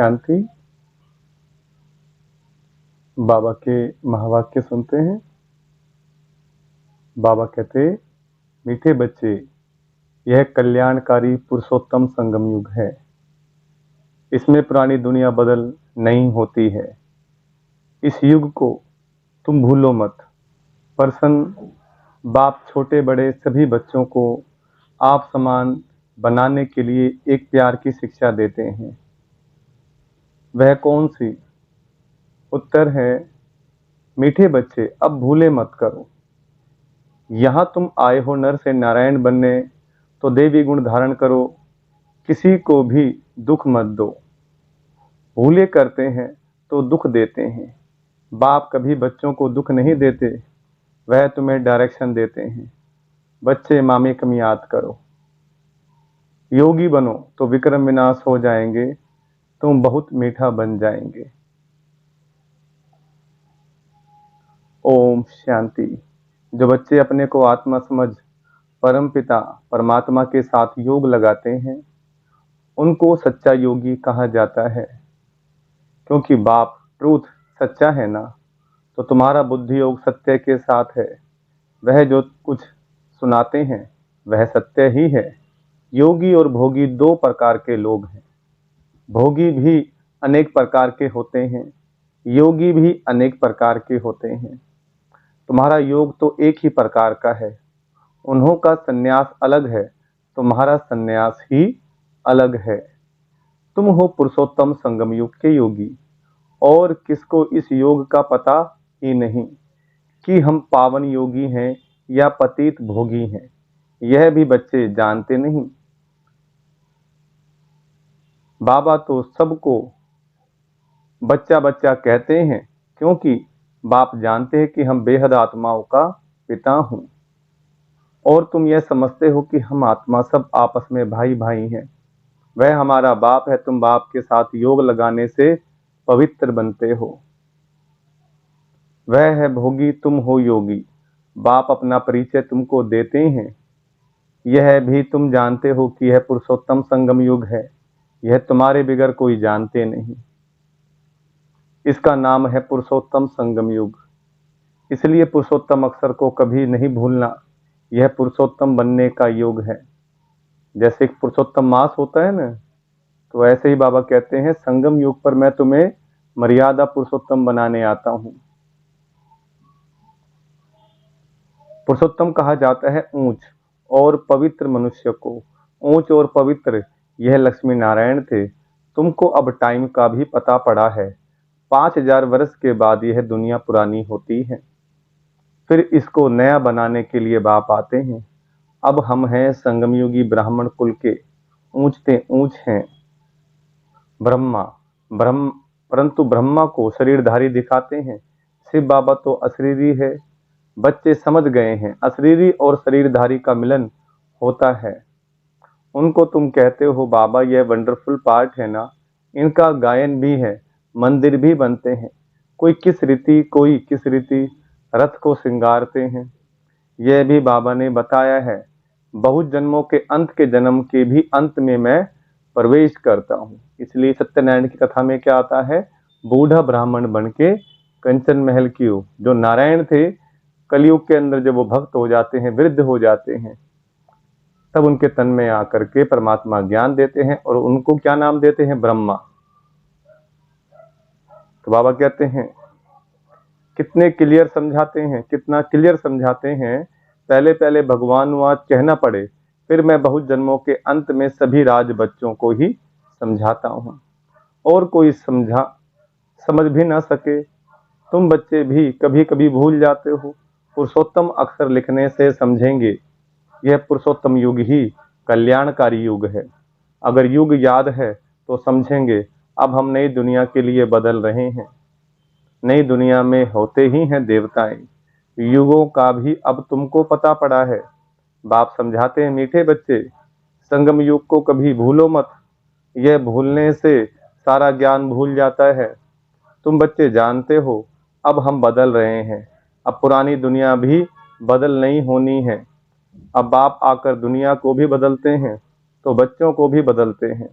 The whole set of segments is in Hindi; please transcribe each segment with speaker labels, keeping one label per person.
Speaker 1: शांति। बाबा के महावाक्य सुनते हैं। बाबा कहते, मीठे बच्चे, यह कल्याणकारी पुरुषोत्तम संगम युग है। इसमें पुरानी दुनिया बदल नहीं होती है। इस युग को तुम भूलो मत। प्रसन्न बाप छोटे बड़े सभी बच्चों को आप समान बनाने के लिए एक प्यार की शिक्षा देते हैं। वह कौन सी? उत्तर है, मीठे बच्चे, अब भूले मत करो। यहां तुम आए हो नर से नारायण बनने, तो देवी गुण धारण करो। किसी को भी दुख मत दो। भूले करते हैं तो दुख देते हैं। बाप कभी बच्चों को दुख नहीं देते, वह तुम्हें डायरेक्शन देते हैं। बच्चे, मामे कम याद करो। योगी बनो तो विक्रम विनाश हो जाएंगे, तुम बहुत मीठा बन जाएंगे। ओम शांति। जो बच्चे अपने को आत्मा समझ परम पिता परमात्मा के साथ योग लगाते हैं, उनको सच्चा योगी कहा जाता है। क्योंकि बाप ट्रूथ सच्चा है ना, तो तुम्हारा बुद्धि योग सत्य के साथ है। वह जो कुछ सुनाते हैं वह सत्य ही है। योगी और भोगी दो प्रकार के लोग हैं। भोगी भी अनेक प्रकार के होते हैं, योगी भी अनेक प्रकार के होते हैं। तुम्हारा योग तो एक ही प्रकार का है। उन्हों का सन्यास अलग है, तुम्हारा सन्यास ही अलग है। तुम हो पुरुषोत्तम संगम युग के योगी, और किसको इस योग का पता ही नहीं कि हम पावन योगी हैं या पतित भोगी हैं। यह भी बच्चे जानते नहीं। बाबा तो सबको बच्चा बच्चा कहते हैं, क्योंकि बाप जानते हैं कि हम बेहद आत्माओं का पिता हूं। और तुम यह समझते हो कि हम आत्मा सब आपस में भाई भाई हैं। वह हमारा बाप है। तुम बाप के साथ योग लगाने से पवित्र बनते हो। वह है भोगी, तुम हो योगी। बाप अपना परिचय तुमको देते हैं। यह भी तुम जानते हो कि यह पुरुषोत्तम संगम युग है। यह तुम्हारे बिगर कोई जानते नहीं। इसका नाम है पुरुषोत्तम संगम युग। इसलिए पुरुषोत्तम अक्षर को कभी नहीं भूलना। यह पुरुषोत्तम बनने का युग है। जैसे एक पुरुषोत्तम मास होता है ना, तो ऐसे ही बाबा कहते हैं, संगम युग पर मैं तुम्हें मर्यादा पुरुषोत्तम बनाने आता हूं। पुरुषोत्तम कहा जाता है ऊंच और पवित्र मनुष्य को। ऊंच और पवित्र यह लक्ष्मी नारायण थे। तुमको अब टाइम का भी पता पड़ा है। 5000 वर्ष के बाद यह दुनिया पुरानी होती है, फिर इसको नया बनाने के लिए बाप आते हैं। अब हम हैं संगमयुगी ब्राह्मण कुल के ऊंचते ऊंच हैं ब्रह्मा। परंतु ब्रह्मा को शरीरधारी दिखाते हैं। शिव बाबा तो अशरीरी है। बच्चे समझ गए हैं, अशरीरी और शरीरधारी का मिलन होता है। उनको तुम कहते हो बाबा यह वंडरफुल पार्ट है ना। इनका गायन भी है, मंदिर भी बनते हैं। कोई किस रीति रथ को श्रृंगारते हैं। यह भी बाबा ने बताया है। बहुत जन्मों के अंत के जन्म के भी अंत में मैं प्रवेश करता हूं। इसलिए सत्यनारायण की कथा में क्या आता है, बूढ़ा ब्राह्मण बन के कंचन महल की ओर, जो नारायण थे, कलयुग के अंदर जब वो भक्त हो जाते हैं, वृद्ध हो जाते हैं, तब उनके तन में आकर के परमात्मा ज्ञान देते हैं और उनको क्या नाम देते हैं, ब्रह्मा। तो बाबा कहते हैं कितने क्लियर समझाते हैं, कितना क्लियर समझाते हैं। पहले पहले भगवान वाच कहना पड़े, फिर मैं बहुत जन्मों के अंत में सभी राज बच्चों को ही समझाता हूं, और कोई समझ भी ना सके। तुम बच्चे भी कभी कभी भूल जाते हो। पुरुषोत्तम अक्षर लिखने से समझेंगे यह पुरुषोत्तम युग ही कल्याणकारी युग है। अगर युग याद है तो समझेंगे अब हम नई दुनिया के लिए बदल रहे हैं। नई दुनिया में होते ही हैं देवताएं। युगों का भी अब तुमको पता पड़ा है। बाप समझाते हैं, मीठे बच्चे, संगम युग को कभी भूलो मत। यह भूलने से सारा ज्ञान भूल जाता है। तुम बच्चे जानते हो अब हम बदल रहे हैं। अब पुरानी दुनिया भी बदल नहीं होनी है। अब बाप आकर दुनिया को भी बदलते हैं, तो बच्चों को भी बदलते हैं।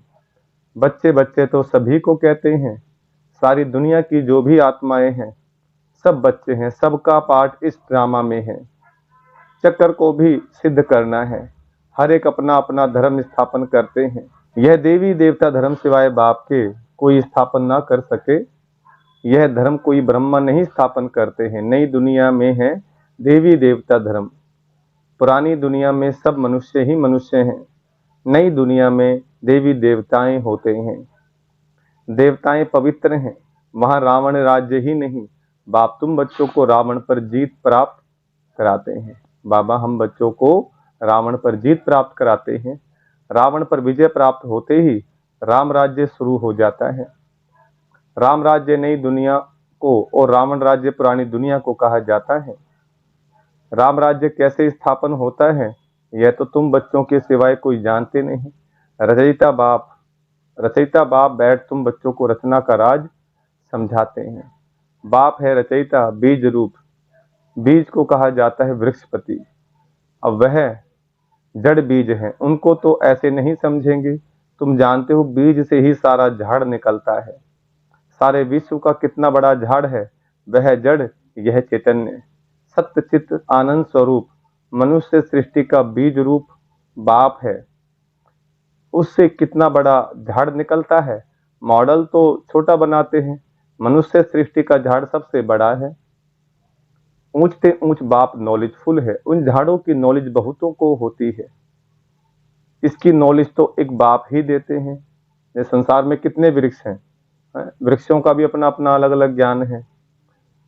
Speaker 1: बच्चे बच्चे तो सभी को कहते हैं, सारी दुनिया की जो भी आत्माएं हैं सब बच्चे हैं, सबका पार्ट इस ड्रामा में है। चक्कर को भी सिद्ध करना है, हर एक अपना अपना धर्म स्थापन करते हैं। यह देवी देवता धर्म सिवाय बाप के कोई स्थापन ना कर सके। यह धर्म कोई ब्रह्मा नहीं स्थापन करते हैं। नई दुनिया में है देवी देवता धर्म, पुरानी दुनिया में सब मनुष्य ही मनुष्य हैं, नई दुनिया में देवी देवताएं होते हैं। देवताएं पवित्र हैं, वहां रावण राज्य ही नहीं। बाप तुम बच्चों को रावण पर जीत प्राप्त कराते हैं। बाबा हम बच्चों को रावण पर जीत प्राप्त कराते हैं। रावण पर विजय प्राप्त होते ही राम राज्य शुरू हो जाता है। राम राज्य नई दुनिया को और रावण राज्य पुरानी दुनिया को कहा जाता है। राम राज्य कैसे स्थापन होता है यह तो तुम बच्चों के सिवाय कोई जानते नहीं। रचयिता बाप बैठ तुम बच्चों को रचना का राज समझाते हैं। बाप है रचयिता, बीज रूप, बीज को कहा जाता है वृक्षपति। अब वह जड़ बीज हैं, उनको तो ऐसे नहीं समझेंगे। तुम जानते हो बीज से ही सारा झाड़ निकलता है। सारे विश्व का कितना बड़ा झाड़ है, वह जड़ यह चैतन्य सत्य चित्त आनंद स्वरूप मनुष्य सृष्टि का बीज रूप बाप है। उससे कितना बड़ा झाड़ निकलता है। मॉडल तो छोटा बनाते हैं, मनुष्य सृष्टि का झाड़ सबसे बड़ा है। ऊंचते ऊंच बाप नॉलेजफुल है, उन झाड़ों की नॉलेज बहुतों को होती है, इसकी नॉलेज तो एक बाप ही देते हैं। ये संसार में कितने वृक्ष हैं, वृक्षों का भी अपना अपना अलग अलग ज्ञान है,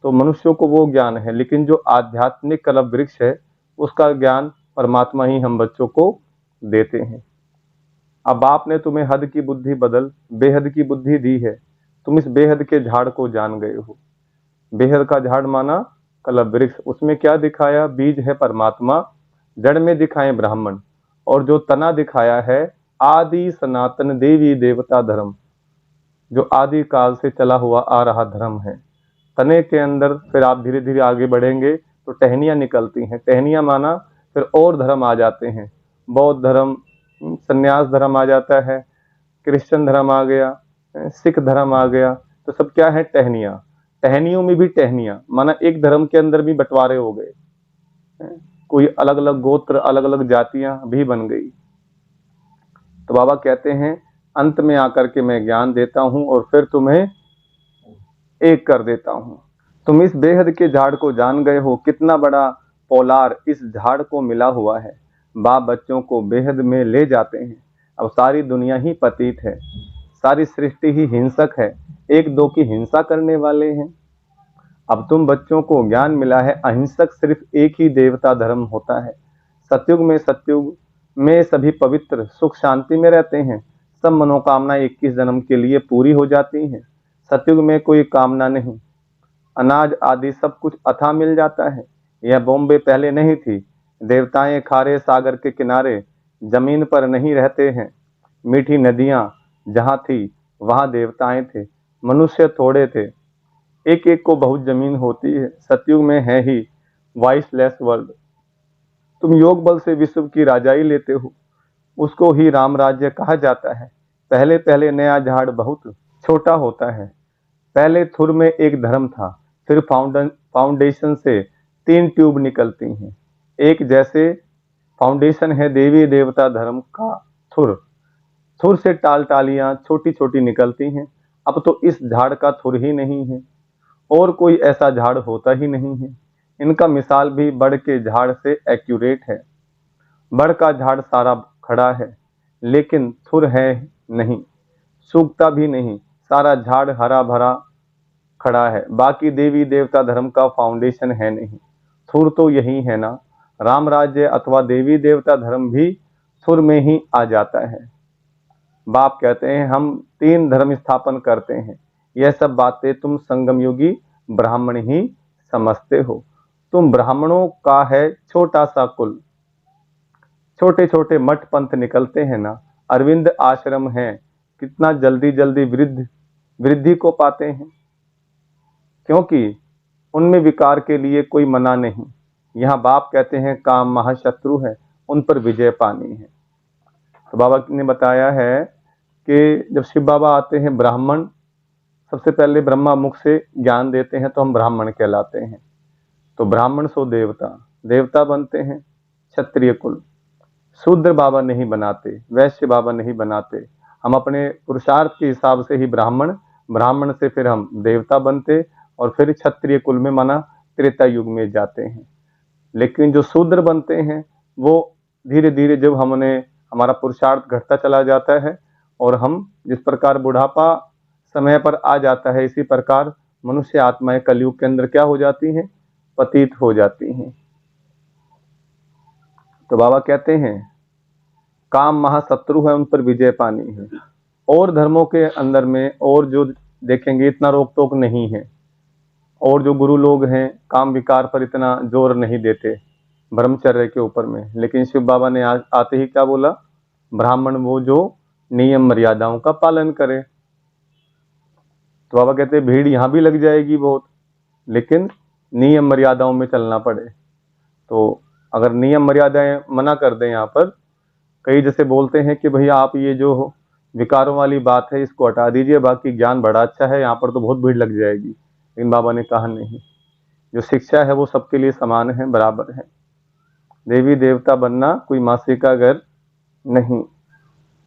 Speaker 1: तो मनुष्यों को वो ज्ञान है, लेकिन जो आध्यात्मिक कल्प वृक्ष है उसका ज्ञान परमात्मा ही हम बच्चों को देते हैं। अब बाप ने तुम्हें हद की बुद्धि बदल बेहद की बुद्धि दी है, तुम इस बेहद के झाड़ को जान गए हो। बेहद का झाड़ माना कल्प वृक्ष, उसमें क्या दिखाया, बीज है परमात्मा, जड़ में दिखाए ब्राह्मण, और जो तना दिखाया है आदि सनातन देवी देवता धर्म, जो आदि काल से चला हुआ आ रहा धर्म है। तने के अंदर फिर आप धीरे धीरे आगे बढ़ेंगे तो टहनियां निकलती हैं। टहनियां माना फिर और धर्म आ जाते हैं, बौद्ध धर्म, संन्यास धर्म आ जाता है, क्रिश्चियन धर्म आ गया, सिख धर्म आ गया, तो सब क्या है, टहनियां। टहनियों में भी टहनियां माना एक धर्म के अंदर भी बंटवारे हो गए, कोई अलग अलग गोत्र अलग अलग जातियां भी बन गई। तो बाबा कहते हैं अंत में आकर के मैं ज्ञान देता हूं और फिर तुम्हें एक कर देता हूं। तुम इस बेहद के झाड़ को जान गए हो, कितना बड़ा पोलार इस झाड़ को मिला हुआ है। बाप बच्चों को बेहद में ले जाते हैं। अब सारी दुनिया ही पतित है, सारी सृष्टि ही हिंसक है, एक दो की हिंसा करने वाले हैं। अब तुम बच्चों को ज्ञान मिला है, अहिंसक सिर्फ एक ही देवता धर्म होता है। सतयुग में सभी पवित्र सुख शांति में रहते हैं, सब मनोकामना 21 जन्म के लिए पूरी हो जाती हैं। सतयुग में कोई कामना नहीं, अनाज आदि सब कुछ अथा मिल जाता है। यह बॉम्बे पहले नहीं थी, देवताएं खारे सागर के किनारे जमीन पर नहीं रहते हैं। मीठी नदियां जहां थी वहां देवताएं थे, मनुष्य थोड़े थे, एक एक को बहुत जमीन होती है। सतयुग में है ही वाइसलेस वर्ल्ड, तुम योग बल से विश्व की राजाई लेते हो, उसको ही राम राज्य कहा जाता है। पहले पहले नया झाड़ बहुत छोटा होता है। पहले थुर में एक धर्म था, फिर फाउंडेशन से 3 ट्यूब निकलती हैं। एक जैसे फाउंडेशन है देवी देवता धर्म का थुर, थुर से टाल टालियां छोटी छोटी निकलती हैं। अब तो इस झाड़ का थुर ही नहीं है, और कोई ऐसा झाड़ होता ही नहीं है। इनका मिसाल भी बड़ के झाड़ से एक्यूरेट है। बड़ का झाड़ सारा खड़ा है, लेकिन थुर है नहीं, सूखता भी नहीं, सारा झाड़ हरा भरा खड़ा है। बाकी देवी देवता धर्म का फाउंडेशन है नहीं, थुर तो यही है ना। राम राज्य अथवा देवी देवता धर्म भी थुर में ही आ जाता है। बाप कहते हैं हम 3 धर्म स्थापन करते हैं। यह सब बातें तुम संगम युगी ब्राह्मण ही समझते हो। तुम ब्राह्मणों का है छोटा सा कुल, छोटे छोटे मठ पंथ निकलते हैं ना। अरविंद आश्रम है, कितना जल्दी जल्दी वृद्धि को पाते हैं, क्योंकि उनमें विकार के लिए कोई मना नहीं। यहाँ बाप कहते हैं काम महाशत्रु है, उन पर विजय पानी है। तो बाबा ने बताया है कि जब शिव बाबा आते हैं, ब्राह्मण सबसे पहले ब्रह्मा मुख से ज्ञान देते हैं तो हम ब्राह्मण कहलाते हैं। तो ब्राह्मण सो देवता, देवता बनते हैं क्षत्रिय कुल। शूद्र बाबा नहीं बनाते, वैश्य बाबा नहीं बनाते, हम अपने पुरुषार्थ के हिसाब से ही ब्राह्मण, ब्राह्मण से फिर हम देवता बनते और फिर क्षत्रिय कुल में माना त्रेता युग में जाते हैं। लेकिन जो शूद्र बनते हैं वो धीरे धीरे जब हमने हमारा पुरुषार्थ घटता चला जाता है और हम जिस प्रकार बुढ़ापा समय पर आ जाता है, इसी प्रकार मनुष्य आत्माएं कलयुग के अंदर क्या हो जाती हैं, पतित हो जाती हैं। तो बाबा कहते हैं काम महाशत्रु है, उन पर विजय पानी है। और धर्मों के अंदर में और जो देखेंगे इतना रोक टोक नहीं है, और जो गुरु लोग हैं काम विकार पर इतना जोर नहीं देते ब्रह्मचर्य के ऊपर में। लेकिन शिव बाबा ने आते ही क्या बोला, ब्राह्मण वो जो नियम मर्यादाओं का पालन करे। तो बाबा कहते हैं भीड़ यहाँ भी लग जाएगी बहुत, लेकिन नियम मर्यादाओं में चलना पड़े। तो अगर नियम मर्यादाएं मना कर दें, यहाँ पर कई जैसे बोलते हैं कि भैया आप ये जो विकारों वाली बात है इसको हटा दीजिए, बाकी ज्ञान बड़ा अच्छा है, यहाँ पर तो बहुत भीड़ लग जाएगी। लेकिन बाबा ने कहा नहीं, जो शिक्षा है वो सबके लिए समान है, बराबर है। देवी देवता बनना कोई मासी का घर नहीं।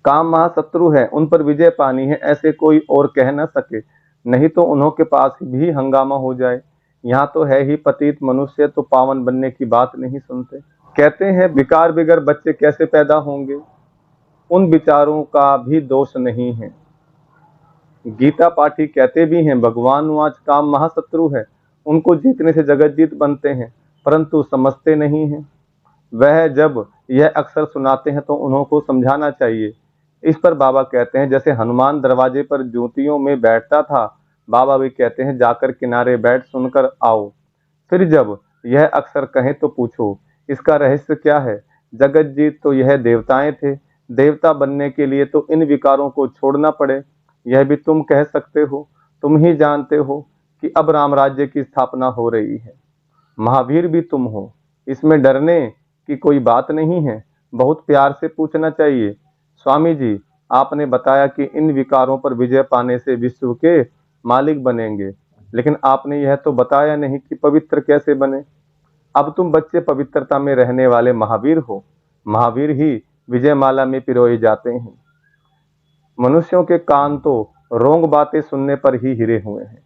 Speaker 1: काम महाशत्रु है, उन पर विजय पानी है, ऐसे कोई और कह न सके, नहीं तो उन्हों के पास भी हंगामा हो जाए। यहाँ तो है ही पतित मनुष्य, तो पावन बनने की बात नहीं सुनते। कहते हैं विकार बिगर बच्चे कैसे पैदा होंगे, उन विचारों का भी दोष नहीं है। गीता पाठी कहते भी हैं भगवान आज काम महाशत्रु है, उनको जीतने से जगत जीत बनते हैं, परंतु समझते नहीं हैं। वह जब यह अक्सर सुनाते हैं तो उन्हों को समझाना चाहिए। इस पर बाबा कहते हैं जैसे हनुमान दरवाजे पर ज्योतियों में बैठता था, बाबा भी कहते हैं जाकर किनारे बैठ सुनकर आओ। फिर जब यह अक्सर कहें तो पूछो इसका रहस्य क्या है। जगत जीत तो यह देवताएं थे, देवता बनने के लिए तो इन विकारों को छोड़ना पड़े। यह भी तुम कह सकते हो, तुम ही जानते हो कि अब राम राज्य की स्थापना हो रही है। महावीर भी तुम हो, इसमें डरने की कोई बात नहीं है। बहुत प्यार से पूछना चाहिए, स्वामी जी आपने बताया कि इन विकारों पर विजय पाने से विश्व के मालिक बनेंगे, लेकिन आपने यह तो बताया नहीं कि पवित्र कैसे बने। अब तुम बच्चे पवित्रता में रहने वाले महावीर हो, महावीर ही विजयमाला में पिरोए जाते हैं। मनुष्यों के कान तो रोंग बातें सुनने पर ही हिरे हुए हैं,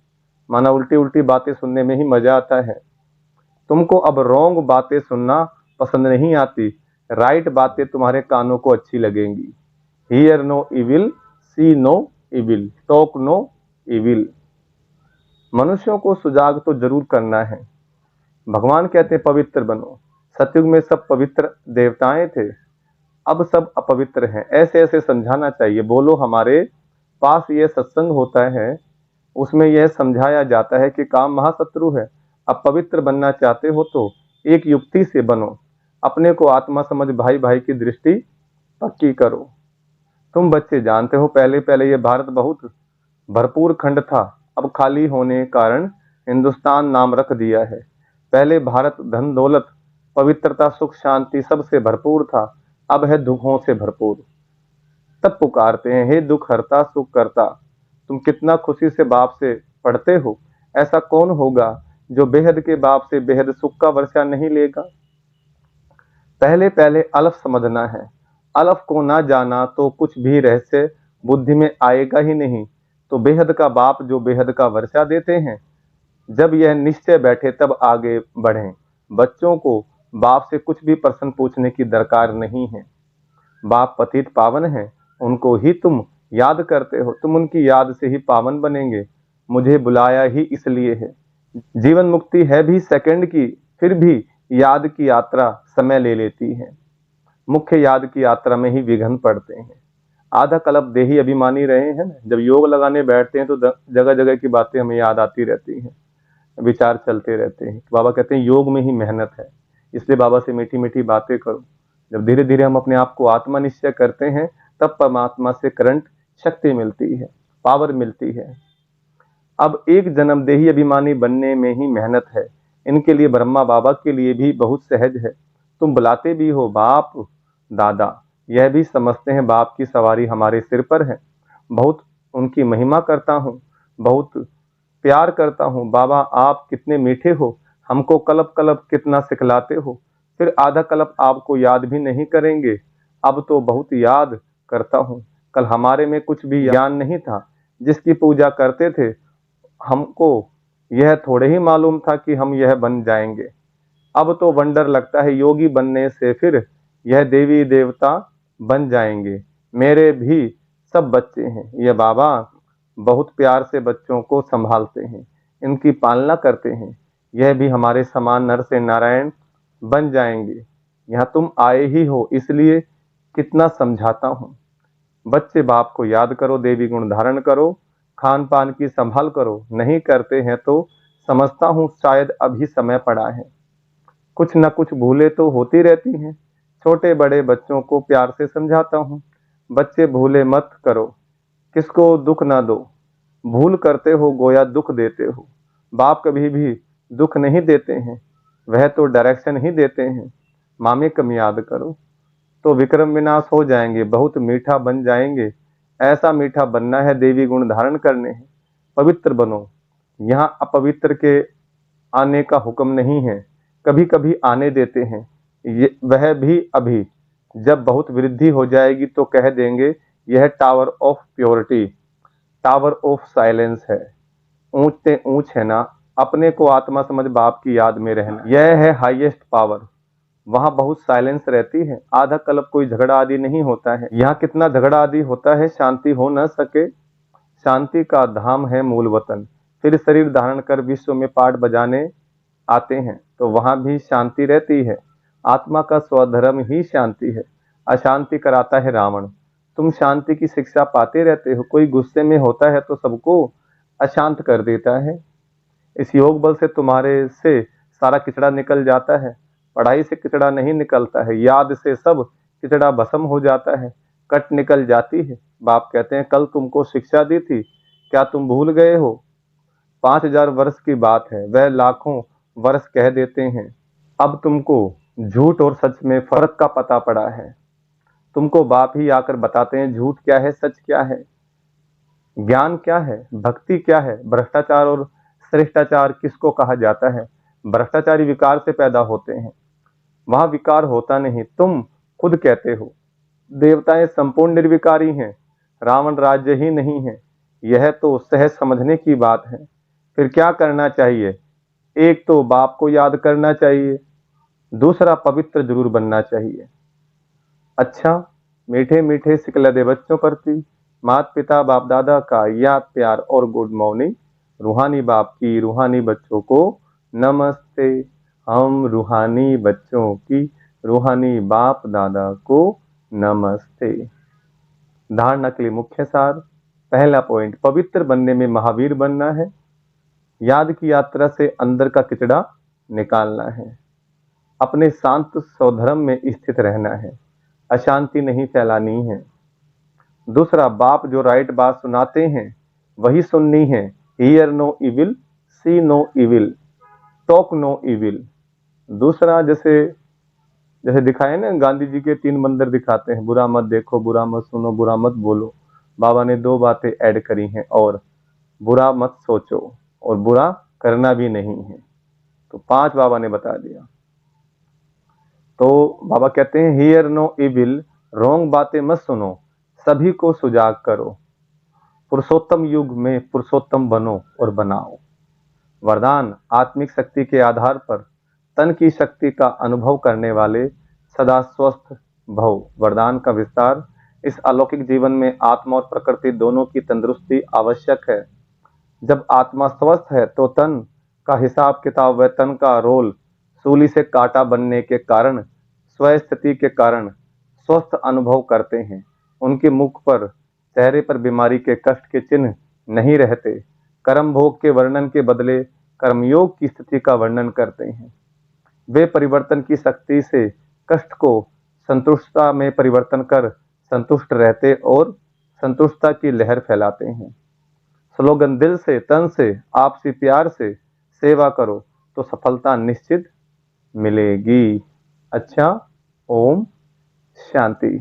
Speaker 1: माना उल्टी उल्टी बातें सुनने में ही मजा आता है। तुमको अब रोंग बातें सुनना पसंद नहीं आती, राइट बातें तुम्हारे कानों को अच्छी लगेंगी। Hear no evil, see no evil, talk no evil. मनुष्यों को सुजाग तो जरूर करना है। भगवान कहते हैं पवित्र बनो। सतयुग में सब पवित्र देवताएं थे, अब सब अपवित्र हैं, ऐसे ऐसे समझाना चाहिए। बोलो हमारे पास ये सत्संग होता है, उसमें यह समझाया जाता है कि काम महाशत्रु है। अब पवित्र बनना चाहते हो तो एक युक्ति से बनो, अपने को आत्मा समझ भाई भाई की दृष्टि पक्की करो। तुम बच्चे जानते हो पहले पहले ये भारत बहुत भरपूर खंड था, अब खाली होने के कारण हिंदुस्तान नाम रख दिया है। पहले भारत धन दौलत पवित्रता सुख शांति सबसे भरपूर था, अब है दुखों से भरपूर। तब पुकारते हैं हे दुख हरता सुख करता। तुम कितना खुशी से बाप से पढ़ते हो, ऐसा कौन होगा जो बेहद के बाप से बेहद सुख का वर्षा नहीं लेगा। पहले पहले अलफ समझना है, अलफ को ना जाना तो कुछ भी रहस्य बुद्धि में आएगा ही नहीं। तो बेहद का बाप जो बेहद का वर्षा देते हैं, जब यह निश्चय बैठे तब आगे बढ़ें। बच्चों को बाप से कुछ भी प्रश्न पूछने की दरकार नहीं है। बाप पतित पावन है, उनको ही तुम याद करते हो, तुम उनकी याद से ही पावन बनेंगे। मुझे बुलाया ही इसलिए है। जीवन मुक्ति है भी सेकंड की, फिर भी याद की यात्रा समय ले लेती है। मुख्य याद की यात्रा में ही विघ्न पड़ते हैं। आधा कल्प देही अभिमानी रहे हैं ना, जब योग लगाने बैठते हैं तो जगह जगह की बातें हमें याद आती रहती हैं, विचार चलते रहते हैं। बाबा कहते हैं योग में ही मेहनत है, इसलिए बाबा से मीठी मीठी बातें करो। जब धीरे धीरे हम अपने आप को आत्मा निश्चय करते हैं, तब परमात्मा से करंट शक्ति मिलती है, पावर मिलती है। अब एक जन्मदेही अभिमानी बनने में ही मेहनत है, इनके लिए ब्रह्मा बाबा के लिए भी बहुत सहज है। तुम बुलाते भी हो बाप दादा, यह भी समझते हैं बाप की सवारी हमारे सिर पर है। बहुत उनकी महिमा करता हूँ, बहुत प्यार करता हूँ। बाबा आप कितने मीठे हो, हमको कलप कलप कितना सिखलाते हो। फिर आधा कलप आपको याद भी नहीं करेंगे, अब तो बहुत याद करता हूँ। कल हमारे में कुछ भी ज्ञान नहीं था, जिसकी पूजा करते थे हमको यह थोड़े ही मालूम था कि हम यह बन जाएंगे। अब तो वंडर लगता है योगी बनने से फिर यह देवी देवता बन जाएंगे। मेरे भी सब बच्चे हैं, ये बाबा बहुत प्यार से बच्चों को संभालते हैं, इनकी पालना करते हैं। यह भी हमारे समान नर से नारायण बन जाएंगे। यहाँ तुम आए ही हो इसलिए कितना समझाता हूँ। बच्चे बाप को याद करो, देवी गुण धारण करो, खान पान की संभाल करो। नहीं करते हैं तो समझता हूँ शायद अभी समय पड़ा है। कुछ न कुछ भूले तो होती रहती हैं। छोटे बड़े बच्चों को प्यार से समझाता हूँ, बच्चे भूले मत करो, किसको दुख ना दो। भूल करते हो गोया दुख देते हो। बाप कभी भी दुख नहीं देते हैं, वह तो डायरेक्शन ही देते हैं। मामे कम याद करो तो विक्रम विनाश हो जाएंगे, बहुत मीठा बन जाएंगे। ऐसा मीठा बनना है, देवी गुण धारण करने हैं। पवित्र बनो, यहाँ अपवित्र के आने का हुक्म नहीं है, कभी कभी आने देते हैं, ये वह भी अभी। जब बहुत वृद्धि हो जाएगी तो कह देंगे यह tower of purity, tower of silence है। ऊंचते ऊंच है ना, अपने को आत्मा समझ बाप की याद में रहना, यह है हाईएस्ट पावर। वहां बहुत साइलेंस रहती है, आधा कल्प कोई झगड़ा आदि नहीं होता है। यहाँ कितना झगड़ा आदि होता है, शांति हो न सके। शांति का धाम है मूल वतन। फिर शरीर धारण कर विश्व में पाठ बजाने आते हैं तो वहां भी शांति रहती है। आत्मा का स्वधर्म ही शांति है, अशांति कराता है रावण। तुम शांति की शिक्षा पाते रहते हो, कोई गुस्से में होता है तो सबको अशांत कर देता है। इस योग बल से तुम्हारे से सारा किचड़ा निकल जाता है। पढ़ाई से किचड़ा नहीं निकलता है, याद से सब किचड़ा भस्म हो जाता है, कट निकल जाती है। बाप कहते हैं कल तुमको शिक्षा दी थी, क्या तुम भूल गए हो? 5000 वर्ष की बात है, वह लाखों वर्ष कह देते हैं। अब तुमको झूठ और सच में फर्क का पता पड़ा है। तुमको बाप ही आकर बताते हैं झूठ क्या है, सच क्या है, ज्ञान क्या है, भक्ति क्या है, भ्रष्टाचार और श्रेष्ठाचार किसको कहा जाता है। भ्रष्टाचारी विकार से पैदा होते हैं, वहां विकार होता नहीं, तुम खुद कहते हो। देवताएं संपूर्ण निर्विकारी हैं, रावण राज्य ही नहीं है। यह तो सहज समझने की बात है। फिर क्या करना चाहिए? एक तो बाप को याद करना चाहिए, दूसरा पवित्र जरूर बनना चाहिए। अच्छा, मीठे मीठे सिकलदे बच्चों प्रति माता पिता बाप दादा का याद प्यार और गुड मॉर्निंग। रूहानी बाप की रूहानी बच्चों को नमस्ते। हम रूहानी बच्चों की रूहानी बाप दादा को नमस्ते। धारणा के लिए मुख्य सार। पहला पॉइंट, पवित्र बनने में महावीर बनना है। याद की यात्रा से अंदर का किचड़ा निकालना है। अपने शांत स्वधर्म में स्थित रहना है, अशांति नहीं फैलानी है। दूसरा, बाप जो राइट बात सुनाते हैं वही सुननी है। Hear no evil, see no evil, talk no evil. दूसरा, जैसे जैसे दिखाए ना, गांधी जी के 3 मंदिर दिखाते हैं, बुरा मत देखो, बुरा मत सुनो, बुरा मत बोलो। बाबा ने 2 बातें ऐड करी हैं, और बुरा मत सोचो और बुरा करना भी नहीं है। तो 5 बाबा ने बता दिया। तो बाबा कहते हैं हियर नो इविल, रोंग बातें मत सुनो, सभी को सुजाग करो। पुरुषोत्तम युग में पुरुषोत्तम बनो और बनाओ। वरदान, आत्मिक शक्ति के आधार पर तन की शक्ति का अनुभव करने वाले सदा स्वस्थ भव। वरदान का विस्तार, इस अलौकिक जीवन में आत्मा और प्रकृति दोनों की तंदुरुस्ती आवश्यक है। जब आत्मा स्वस्थ है तो तन का हिसाब किताब व तन का रोल सूली से कांटा बनने के कारण, स्वस्थिति के कारण स्वस्थ अनुभव करते हैं। उनके मुख पर, चेहरे पर बीमारी के कष्ट के चिन्ह नहीं रहते। कर्म भोग के वर्णन के बदले कर्मयोग की स्थिति का वर्णन करते हैं। वे परिवर्तन की शक्ति से कष्ट को संतुष्टता में परिवर्तन कर संतुष्ट रहते और संतुष्टता की लहर फैलाते हैं। स्लोगन, दिल से तन से आपसी प्यार से सेवा करो तो सफलता निश्चित मिलेगी। अच्छा, ओम शांति।